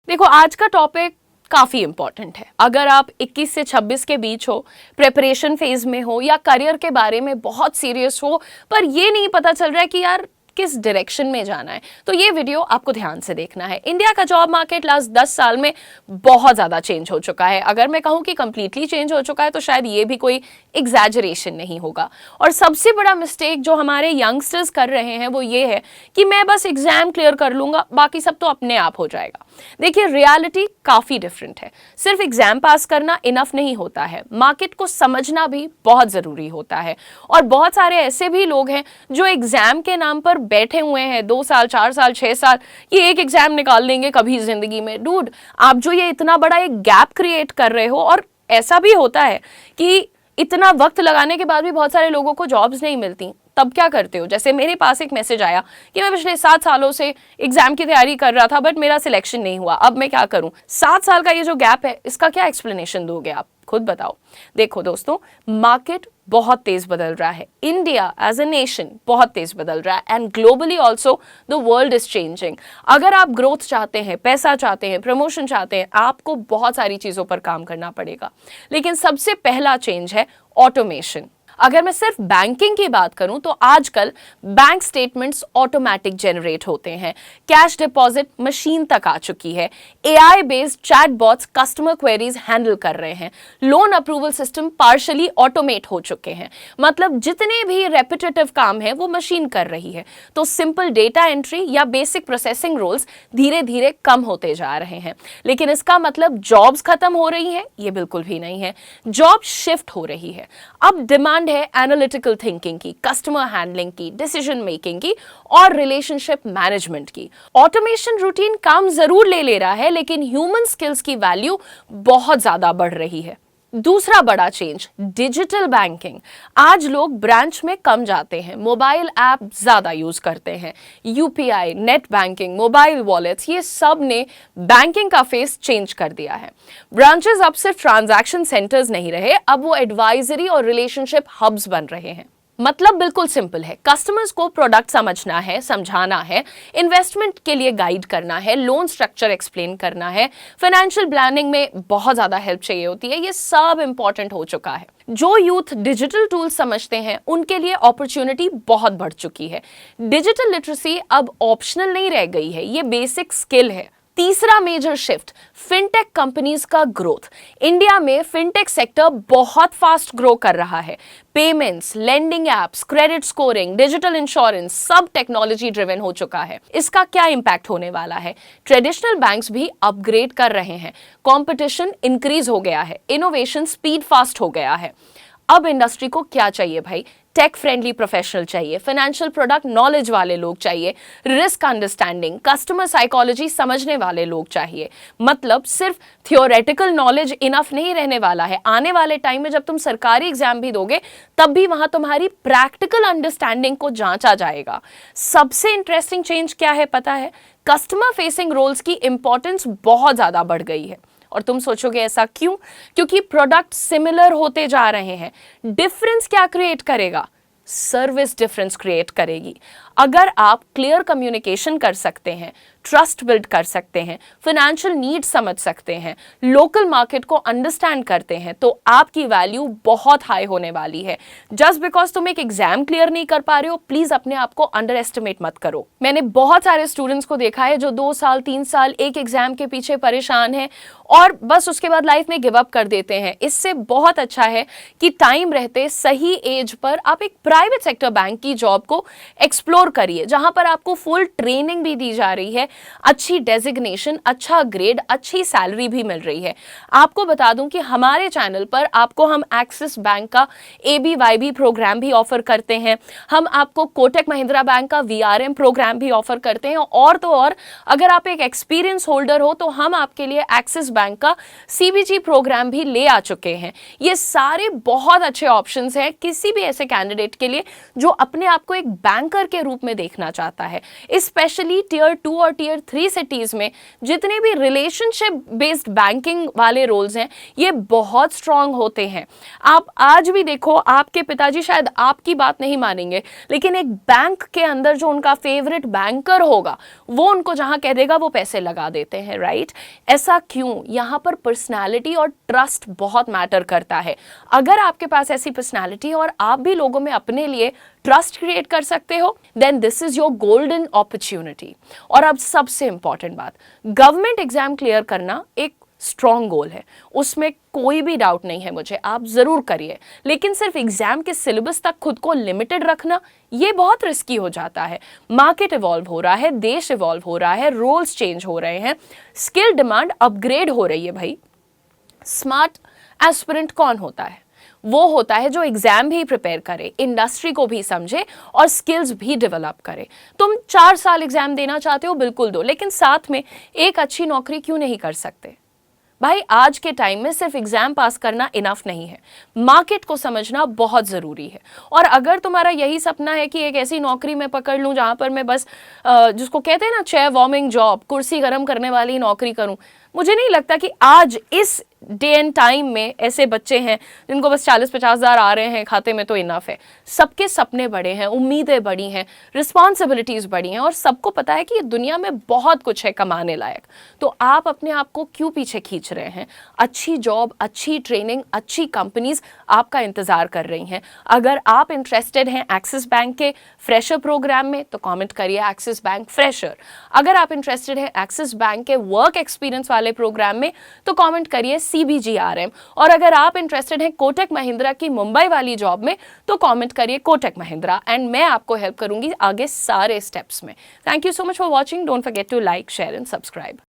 देखो, आज का टॉपिक काफ़ी इंपॉर्टेंट है। अगर आप 21 से 26 के बीच हो, प्रिपरेशन फेज में हो या करियर के बारे में बहुत सीरियस हो, पर ये नहीं पता चल रहा है कि यार किस डायरेक्शन में जाना है, तो ये वीडियो आपको ध्यान से देखना है। इंडिया का जॉब मार्केट लास्ट 10 साल में बहुत ज़्यादा चेंज हो चुका है। अगर मैं कहूँ कि कंप्लीटली चेंज हो चुका है तो शायद ये भी कोई एग्जैजरेशन नहीं होगा। और सबसे बड़ा मिस्टेक जो हमारे यंगस्टर्स कर रहे हैं वो ये है कि मैं बस एग्जाम क्लियर कर लूँगा, बाकी सब तो अपने आप हो जाएगा। देखिए, रियलिटी काफ़ी डिफरेंट है। सिर्फ एग्जाम पास करना इनफ नहीं होता है, मार्केट को समझना भी बहुत ज़रूरी होता है। और बहुत सारे ऐसे भी लोग हैं जो एग्जाम के नाम पर बैठे हुए हैं 2 साल 4 साल 6 साल, ये एक एग्जाम निकाल लेंगे कभी जिंदगी में। डूड, आप जो ये इतना बड़ा एक गैप क्रिएट कर रहे हो, और ऐसा भी होता है कि इतना वक्त लगाने के बाद भी बहुत सारे लोगों को जॉब्स नहीं मिलती, तब क्या करते हो? जैसे मेरे पास एक मैसेज आया कि मैं पिछले 7 सालों से एग्जाम की तैयारी कर रहा था बट मेरा सिलेक्शन नहीं हुआ, अब मैं क्या करूं? 7 साल का ये जो गैप है, इसका क्या एक्सप्लेनेशन दोगे आप? खुद बताओ। देखो दोस्तों, मार्केट बहुत तेज बदल रहा है, इंडिया एज ए नेशन बहुत तेज बदल रहा है, and globally also the world is changing. अगर आप ग्रोथ चाहते हैं, पैसा चाहते हैं, प्रमोशन चाहते हैं, आपको बहुत सारी चीजों पर काम करना पड़ेगा। लेकिन सबसे पहला चेंज है ऑटोमेशन। अगर मैं सिर्फ बैंकिंग की बात करूं तो आजकल बैंक स्टेटमेंट्स ऑटोमेटिक जनरेट होते हैं, कैश डिपॉजिट मशीन तक आ चुकी है, AI based chatbots customer queries handle कर रहे हैं, loan approval system partially automate हो चुके हैं। मतलब जितने भी रेपिटेटिव काम है वो मशीन कर रही है। तो सिंपल डेटा एंट्री या बेसिक प्रोसेसिंग रोल्स धीरे धीरे कम होते जा रहे हैं। लेकिन इसका मतलब जॉब्स खत्म हो रही है? ये बिल्कुल भी नहीं है। जॉब शिफ्ट हो रही है। अब डिमांड है एनालिटिकल थिंकिंग की, कस्टमर हैंडलिंग की, डिसीजन मेकिंग की और रिलेशनशिप मैनेजमेंट की। ऑटोमेशन रूटीन काम जरूर ले रहा है, लेकिन ह्यूमन स्किल्स की वैल्यू बहुत ज्यादा बढ़ रही है। दूसरा बड़ा चेंज, डिजिटल बैंकिंग। आज लोग ब्रांच में कम जाते हैं, मोबाइल ऐप ज्यादा यूज करते हैं। UPI, net banking, mobile wallets, ये सब ने बैंकिंग का फेस चेंज कर दिया है। ब्रांचेस अब सिर्फ ट्रांजैक्शन सेंटर्स नहीं रहे, अब वो एडवाइजरी और रिलेशनशिप हब्स बन रहे हैं। मतलब बिल्कुल सिंपल है, कस्टमर्स को प्रोडक्ट समझना है, समझाना है, इन्वेस्टमेंट के लिए गाइड करना है, लोन स्ट्रक्चर एक्सप्लेन करना है, फाइनेंशियल प्लानिंग में बहुत ज़्यादा हेल्प चाहिए होती है। ये सब इंपॉर्टेंट हो चुका है। जो यूथ डिजिटल टूल्स समझते हैं उनके लिए अपॉर्चुनिटी बहुत बढ़ चुकी है। डिजिटल लिटरेसी अब ऑप्शनल नहीं रह गई है, ये बेसिक स्किल है। तीसरा मेजर शिफ्ट, फिनटेक कंपनीज का ग्रोथ। इंडिया में फिनटेक सेक्टर बहुत फास्ट ग्रो कर रहा है। Payments, lending apps, credit scoring, digital insurance, सब टेक्नोलॉजी ड्रिवन हो चुका है। इसका क्या इंपैक्ट होने वाला है? ट्रेडिशनल बैंक्स भी अपग्रेड कर रहे हैं, कंपटीशन इंक्रीज हो गया है, इनोवेशन स्पीड फास्ट हो गया है। अब इंडस्ट्री को क्या चाहिए भाई? टेक फ्रेंडली प्रोफेशनल चाहिए, फाइनेंशियल प्रोडक्ट नॉलेज वाले लोग चाहिए, रिस्क अंडरस्टैंडिंग, कस्टमर साइकोलॉजी समझने वाले लोग चाहिए। मतलब सिर्फ थियोरेटिकल नॉलेज इनफ नहीं रहने वाला है। आने वाले टाइम में जब तुम सरकारी एग्जाम भी दोगे तब भी वहां तुम्हारी प्रैक्टिकल अंडरस्टैंडिंग को जांचा जाएगा। सबसे इंटरेस्टिंग चेंज क्या है पता है? कस्टमर फेसिंग रोल्स की इंपॉर्टेंस बहुत ज्यादा बढ़ गई है। और तुम सोचोगे ऐसा क्यों? क्योंकि प्रोडक्ट सिमिलर होते जा रहे हैं। डिफरेंस क्या क्रिएट करेगा? सर्विस डिफरेंस क्रिएट करेगी। अगर आप क्लियर कम्युनिकेशन कर सकते हैं, ट्रस्ट बिल्ड कर सकते हैं, फाइनेंशियल नीड समझ सकते हैं, लोकल मार्केट को अंडरस्टैंड करते हैं, तो आपकी वैल्यू बहुत हाई होने वाली है। जस्ट बिकॉज तुम एक एग्जाम क्लियर नहीं कर पा रहे हो, प्लीज अपने आप को अंडर एस्टिमेट मत करो। मैंने बहुत सारे स्टूडेंट्स को देखा है जो 2 साल 3 साल एक एग्जाम के पीछे परेशान है और बस उसके बाद लाइफ में गिव अप कर देते हैं। इससे बहुत अच्छा है कि टाइम रहते सही एज पर आप एक प्राइवेट सेक्टर बैंक की जॉब को एक्सप्लोर करिए, जहां पर आपको फुल ट्रेनिंग भी दी जा रही है, अच्छी डेजिग्नेशन, अच्छा ग्रेड, अच्छी सैलरी भी मिल रही है। आपको बता दूं कि हमारे चैनल पर आपको हम एक्सिस बैंक का ABYB प्रोग्राम भी ऑफर करते हैं, हम आपको कोटक महिंद्रा बैंक का VRM प्रोग्राम भी ऑफर करते हैं, और तो और अगर आप एक एक्सपीरियंस होल्डर हो तो हम आपके लिए एक्सिस बैंक का CBG प्रोग्राम भी ले आ चुके हैं। ये सारे बहुत अच्छे ऑप्शंस हैं किसी भी ऐसे कैंडिडेट के लिए जो अपने आप को एक बैंकर के रूप रूप में देखना चाहता है। स्पेशली टियर 2 और टियर 3 सिटीज में जितने भी रिलेशनशिप बेस्ड बैंकिंग वाले रोल्स हैं ये बहुत स्ट्रांग होते हैं। आप आज भी देखो, आपके पिताजी शायद आपकी बात नहीं मानेंगे, लेकिन एक बैंक के अंदर जो उनका फेवरेट बैंकर होगा वो उनको जहां कह देगा वो पैसे लगा देते हैं, राइट? ऐसा क्यों? यहां पर पर्सनालिटी और ट्रस्ट बहुत मैटर करता है। अगर आपके पास ऐसी पर्सनालिटी और आप भी लोगों में अपने लिए ट्रस्ट क्रिएट कर सकते हो, then this is your golden opportunity. और अब सबसे इंपॉर्टेंट बात, गवर्नमेंट एग्जाम क्लियर करना एक स्ट्रॉन्ग गोल है, उसमें कोई भी डाउट नहीं है मुझे, आप जरूर करिए। लेकिन सिर्फ एग्जाम के सिलेबस तक खुद को लिमिटेड रखना ये बहुत रिस्की हो जाता है। मार्केट इवॉल्व हो रहा है, देश इवॉल्व हो रहा है, रोल्स चेंज हो रहे हैं, स्किल डिमांड अपग्रेड हो रही है। भाई स्मार्ट एस्पिरेंट कौन होता है? वो होता है जो एग्जाम भी प्रिपेयर करे, इंडस्ट्री को भी समझे और स्किल्स भी डेवलप करे। तुम 4 साल एग्जाम देना चाहते हो, बिल्कुल दो, लेकिन साथ में एक अच्छी नौकरी क्यों नहीं कर सकते? भाई आज के टाइम में सिर्फ एग्जाम पास करना इनफ नहीं है, मार्केट को समझना बहुत ज़रूरी है। और अगर तुम्हारा यही सपना है कि एक ऐसी नौकरी मैं पकड़ लूँ जहाँ पर मैं बस जिसको कहते हैं ना चेयर वार्मिंग जॉब, कुर्सी गर्म करने वाली नौकरी करूँ, मुझे नहीं लगता कि आज इस डे एंड टाइम में ऐसे बच्चे हैं जिनको बस 40-50 हज़ार आ रहे हैं खाते में तो इनफ है। सबके सपने बड़े हैं, उम्मीदें बड़ी हैं, रिस्पॉन्सिबिलिटीज़ बड़ी हैं और सबको पता है कि ये दुनिया में बहुत कुछ है कमाने लायक। तो आप अपने आप को क्यों पीछे खींच रहे हैं? अच्छी जॉब, अच्छी ट्रेनिंग, अच्छी कंपनीज आपका इंतज़ार कर रही हैं। अगर आप इंटरेस्टेड हैं एक्सिस बैंक के फ्रेशर प्रोग्राम में तो कॉमेंट करिए एक्सिस बैंक फ्रेशर। अगर आप इंटरेस्टेड हैं एक्सिस बैंक के वर्क एक्सपीरियंस वाले प्रोग्राम में तो कमेंट करिए CBGRM। और अगर आप इंटरेस्टेड हैं कोटक महिंद्रा की मुंबई वाली जॉब में तो कमेंट करिए कोटक महिंद्रा एंड मैं आपको हेल्प करूंगी आगे सारे स्टेप्स में। Thank you so much for watching. Don't forget to like, share and subscribe.